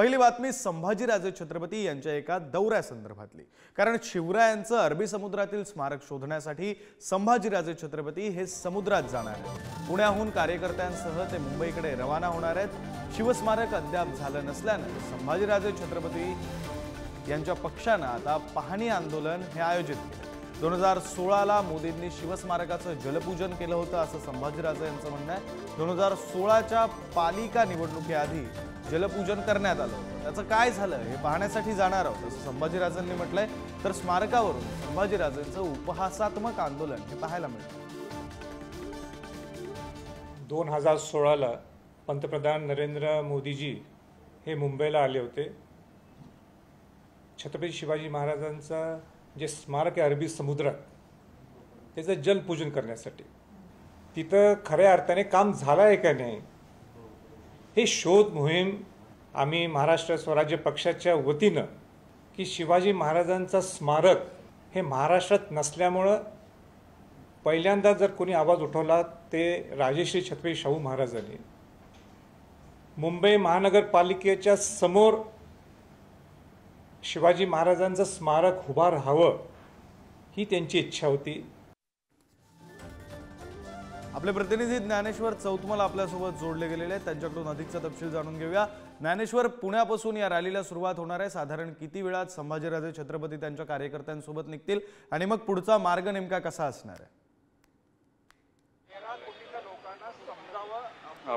पहिली बातमी संभाजीराजे छत्रपती यांच्या एका दौऱ्यासंदर्भातली। कारण शिवरायांचं अरबी समुद्रातील स्मारक शोधण्यासाठी संभाजीराजे छत्रपती हे समुद्रात जाणार आहेत। पुण्याहून कार्यकर्त्यांसह ते मुंबईकडे रवाना होणार आहेत। शिवस्मारक अद्याप झालं नसल्याने संभाजीराजे छत्रपती यांच्या पक्षाने आता पाहणी आंदोलन हे आयोजित केले। 2016ला मोदींनी शिवस्मारकाचं जलपूजन केलं होतं असं संभाजीराजे यांचं म्हणणं आहे। 2016च्या पालिका निवडणुकीआधी जलपूजन करण्यात आलं होतं, त्याचं काय झालं हे पाहण्यासाठी जाणार आहोत असं संभाजीराजेंनी म्हटलंय। तर स्मारकावरून संभाजीराजेंचं उपहासात्मक आंदोलन हे पाहायला मिळतं। 2016ला पंतप्रधान नरेंद्र मोदीजी हे मुंबईला आले होते। छत्रपती शिवाजी महाराजांचं जे स्मारक आहे अरबी समुद्रात त्याचं जलपूजन करण्यासाठी तिथं खऱ्या अर्थाने काम झालं आहे का नाही हे शोध मोहीम आम्ही महाराष्ट्र स्वराज्य पक्षाच्या वतीनं की शिवाजी महाराजांचं स्मारक हे महाराष्ट्रात नसल्यामुळं पहिल्यांदा जर कोणी आवाज उठवला ते राजश्री छत्रपती शाहू महाराजांनी मुंबई महानगरपालिकेच्या समोर शिवाजी महाराजांचं स्मारक उभा राहावं ही त्यांची इच्छा होती। आपले प्रतिनिधी ज्ञानेश्वर चौतमल आपल्यासोबत जोडले गेलेले आहेत, त्यांच्याकडून अधिकचा तपशील जाणून घेऊया। ज्ञानेश्वर, पुण्यापासून या रॅलीला सुरुवात होणार आहे। साधारण किती वेळात संभाजीराजे छत्रपती त्यांच्या कार्यकर्त्यांसोबत निघतील आणि मग पुढचा मार्ग नेमका कसा असणार आहे?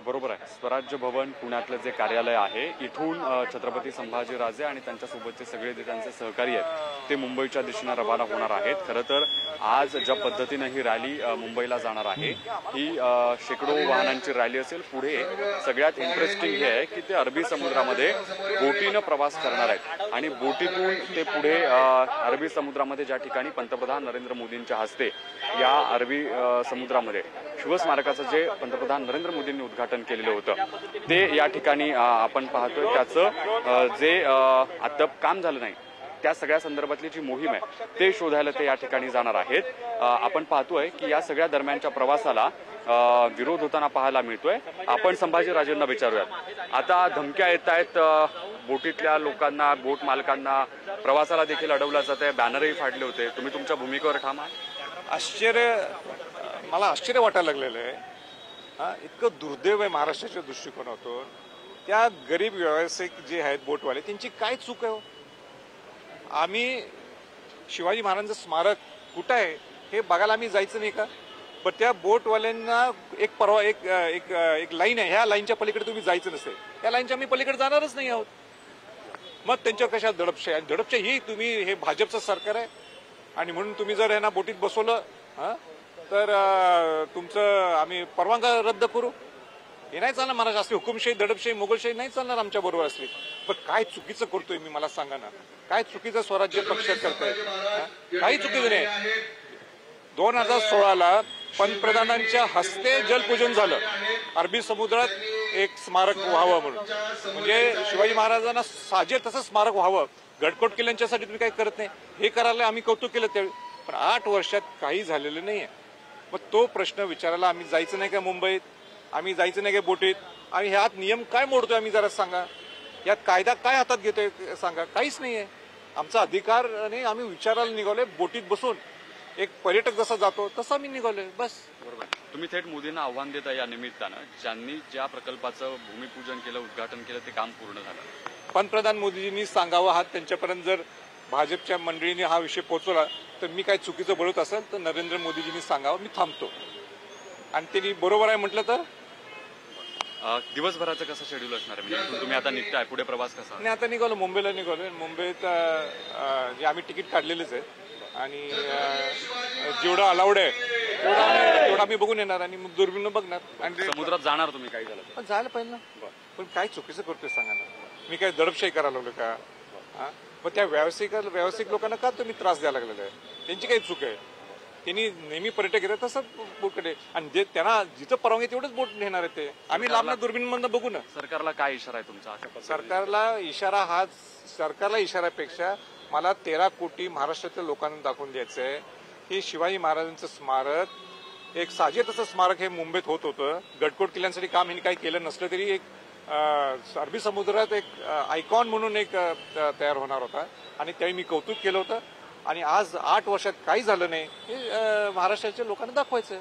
बरोबर आहे। स्वराज्य भवन पुण्यातलं जे कार्यालय आहे इथून छत्रपती संभाजीराजे आणि त्यांच्यासोबतचे सगळे जे त्यांचे सहकारी आहेत ते मुंबईच्या दिशेने रवाना होणार आहेत। खरं तर आज ज्या पद्धतीने ही रॅली मुंबईला जाणार आहे ही शेकडो वाहनांची रॅली असेल। पुढे सगळ्यात इंटरेस्टिंग हे आहे की ते अरबी समुद्रामध्ये बोटीनं प्रवास करणार आहेत आणि बोटीतून ते पुढे अरबी समुद्रामध्ये ज्या ठिकाणी पंतप्रधान नरेंद्र मोदींच्या हस्ते या अरबी समुद्रामध्ये शिवस्मारकाचं जे पंतप्रधान नरेंद्र मोदींनी उद्घाटन केलेलं होतं ते या ठिकाणी आपण पाहतोय त्याचं जे अद्याप काम झालं नाही त्या सगळ्या संदर्भातली जी मोहीम आहे ते शोधायला ते या ठिकाणी जाणार आहेत। आपण पाहतोय की या सगळ्या दरम्यानच्या प्रवासाला विरोध होताना पाहायला मिळतोय। आपण संभाजीराजेंना विचारूयात, आता धमक्या येत आहेत बोटीतल्या लोकांना, बोट मालकांना, प्रवासाला देखील अडवलं जात आहे, बॅनरही फाडले होते, तुम्ही तुमच्या भूमिकेवर ठाम आहात? मला आश्चर्य वाटायला लागलेलं आहे। इतकं दुर्दैव आहे महाराष्ट्राच्या दृष्टिकोनातून। त्या गरीब व्यावसायिक जे आहेत बोटवाले त्यांची काय चूक आहे? आम्ही शिवाजी महाराजांचं स्मारक कुठं आहे हे बघायला आम्ही जायचं नाही का? पण त्या बोटवाल्यांना एक लाईन आहे, ह्या लाईनच्या पलीकडे तुम्ही जायचं नसेल, त्या लाईनच्या आम्ही पलीकडे जाणारच नाही आहोत। मग त्यांच्यावर कशा दडपशाही? दडपशाही ही तुम्ही हे भाजपचं सरकार आहे आणि म्हणून तुम्ही जर यांना बोटीत बसवलं तर तुमचं आम्ही परवानगी रद्द करू हे नाही चालणार। महाराज असली हुकुमशाही, दडपशाही, मोगलशाही नाही चालणार आमच्या बरोबर असली। पण काय चुकीचं करतोय मी, मला सांगा ना, काय चुकीचं स्वराज्य पक्ष करतोय? काही चुकीचं नाही। 2016ला पंतप्रधानांच्या हस्ते जलपूजन झालं, अरबी समुद्रात एक स्मारक व्हावं म्हणून, म्हणजे शिवाजी महाराजांना साजे तसं स्मारक व्हावं। गडकोट किल्ल्यांच्यासाठी तुम्ही काही करत नाही, हे करायला आम्ही कौतुक केलं त्यावेळी, पण 8 वर्षात काही झालेलं नाहीये। मग तो प्रश्न विचारायला आम्ही जायचं नाही का मुंबईत? आम्ही जायचं नाही का बोटीत? आणि ह्यात नियम काय मोडतोय आम्ही जरा सांगा? यात कायदा काय हातात घेतोय सांगा? काहीच नाहीये। आमचा अधिकार आणि आम्ही विचारायला निघालोय, बोटीत बसून एक पर्यटक जसा जातो तसं आम्ही निघालोय, बस। बरोबर। तुम्ही थेट मोदींना आव्हान देता या निमित्तानं, ज्यांनी ज्या प्रकल्पाचं भूमिपूजन केलं, उद्घाटन केलं, ते काम पूर्ण झालं। पंतप्रधान मोदीजींनी सांगावं, हा त्यांच्यापर्यंत जर भाजपच्या मंडळीने हा विषय पोहोचवला तर मी काय चुकीचं बोलत असेल तर नरेंद्र मोदीजींनी सांगावं, मी थांबतो। आणि त्यांनी बरोबर आहे म्हटलं तर दिवसभराचं कसं शेड्यूल असणार आहे? म्हणजे तुम्ही आता निघताय, पुढे प्रवास कसा? नाही, आता निघालो, मुंबईला निघालोय। मुंबईत जे आम्ही तिकीट काढलेलेच आहे आणि जेवढं अलाउड आहे तेवढं आम्ही बघून येणार आणि मग दुर्बीण बघणार आणि समुद्रात जाणार तुम्ही? काही झालं पण झालं पाहिजे ना, पण काय चुकीचं करतोय सांगा ना? मी काय दडपशाही करायला लागलो का? मग त्या व्यावसायिक लोकांना का तुम्ही त्रास द्यायला लागलेला आहे? त्यांची काही चूक आहे? त्यांनी नेहमी पर्यटक येतात तसं बोटकडे, आणि जे त्यांना जिथं परवानगी तेवढंच बोट नेणार आहे ते आम्ही लांबना दुर्बीणमधनं बघू ना। सरकारला काय इशारा आहे तुमचा? सरकारला इशारापेक्षा मला 13 कोटी महाराष्ट्रातल्या लोकांना दाखवून द्यायचं आहे की शिवाजी महाराजांचं स्मारक एक साजे तसं स्मारक हे मुंबईत होत होतं। गडकोट किल्ल्यांसाठी काम यांनी काही केलं नसलं तरी एक अरबी समुद्रात एक आयकॉन म्हणून एक तयार होणार होता आणि त्यावेळी मी कौतुक केलं होतं आणि आज 8 वर्षात काही झालं नाही हे महाराष्ट्राच्या लोकांना दाखवायचं.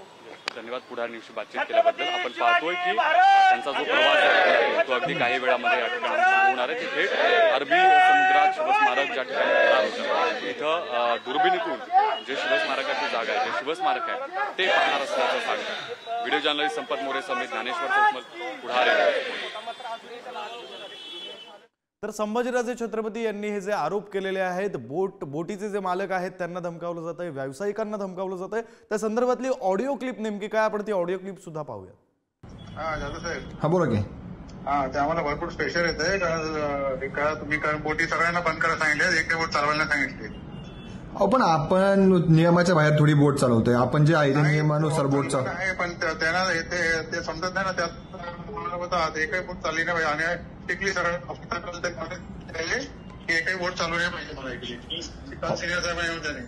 धन्यवाद पुढारीशी बातचीत केल्याबद्दल. आपण पाहतोय की त्यांचा जो प्रवास आहे तो अगदी काही वेळामध्ये या ठिकाणी होणार आहे. ते थेट अरबी समुद्रात शिवस्मारक ज्या ठिकाणी होणार होतं इथं दुर्बिणीतून जे शिवस्मारकाची जागा आहे जे शिवस्मारक आहे ते पाहणार असल्याचं सांगतात. व्हिडिओ जर्नलिस्ट संपत मोरे समेत ज्ञानेश्वर चौकमल पुढारी. तर संभाजीराजे छत्रपती यांनी हे जे आरोप केलेले आहेत बोटीचे जे मालक आहेत त्यांना धमकावलं जातंय, व्यावसायिकांना धमकावलं जातंय, त्या संदर्भातली ऑडिओ क्लिप नेमकी काय आपण ती ऑडिओ क्लिप सुद्धा पाहूया. जाधव साहेब. हा बोला की. ते आम्हाला भरपूर प्रेशर येत आहे कारण तुम्ही बोटी सगळ्यांना बंद करायला सांगितले, एक बोट चालवायला सांगितले. अहो पण आपण नियमाच्या बाहेर थोडी बोट चालवतोय. आपण जे आहे ते नियमानुसार बोट चालवतो आहे पण त्यांना ते समजत नाही ना. त्यात एकही बोट चालली नाही पाहिजे आणि टिकली सरळ की एकही बोट चालू नाही पाहिजे. मला इकडे सिनियर साहेब.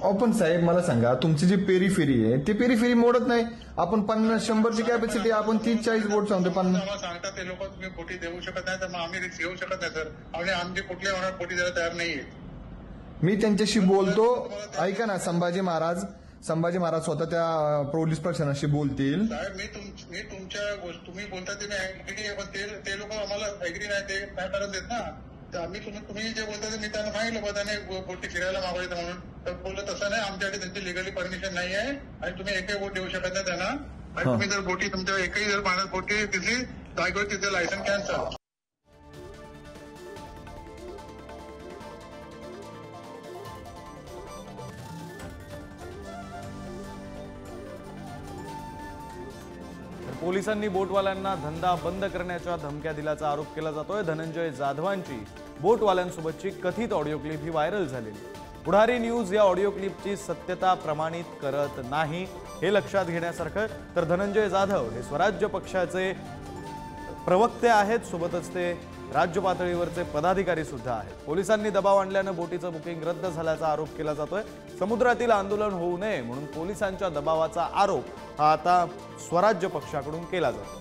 अहो पण साहेब मला सांगा तुमची जी पेरीफेरी आहे ती पेरीफेरी मोडत नाही. आपण 50-100ची कॅपॅसिटी आपण 30-40 बोट सांगतो. आम्हाला सांगतात ते लोक तुम्ही बोटी देऊ शकत नाही तर मग आम्ही रिस्क घेऊ शकत नाही सर. आणि आमची कुठल्या होणार बोटी द्यायला तयार नाहीये. मी त्यांच्याशी बोलतो. ऐका ना, संभाजी महाराज स्वतः त्या पोलीस प्रशासनाशी बोलतील. साहेब मी तुमच्या तुम्ही बोलता ते मी ऍग्री आहे पण ते लोक आम्हाला ऍग्री नाही, ते काय करत देत ना. तुम्ही जे बोलता ते मी त्यांना सांगितलं बा त्याने बोटी फिरायला मागायचं म्हणून. तर बोललं तसं नाही, आमच्याकडे त्यांची लिगली परमिशन नाही आहे आणि तुम्ही एकही बोट देऊ शकत नाही त्यांना. आणि तुम्ही जर बोटी तुमच्या एकही जर पाण्यात बोटी दिसली जागेवर तिथे लायसन कॅन्सल. पोलिसांनी बोटवाल्यांना धंदा बंद करण्याच्या धमक्या दिल्याचा आरोप केला जातोय. धनंजय जाधवांची बोटवाल्यांसोबतची कथित ऑडिओ क्लिप ही व्हायरल झालेली. पुढारी न्यूज या ऑडिओ क्लिपची सत्यता प्रमाणित करत नाही हे लक्षात घेण्यासारखं. तर धनंजय जाधव हे स्वराज्य पक्षाचे प्रवक्ते आहेत, सोबतच ते राज्य पातळीवरचे पदाधिकारी सुद्धा आहेत. पोलिसांनी दबाव आणल्यानं बोटीचं बुकिंग रद्द झाल्याचा आरोप केला जातोय. समुद्रातील आंदोलन होऊ नये म्हणून पोलिसांच्या दबावाचा आरोप हा आता स्वराज्य पक्षाकडून केला जातो.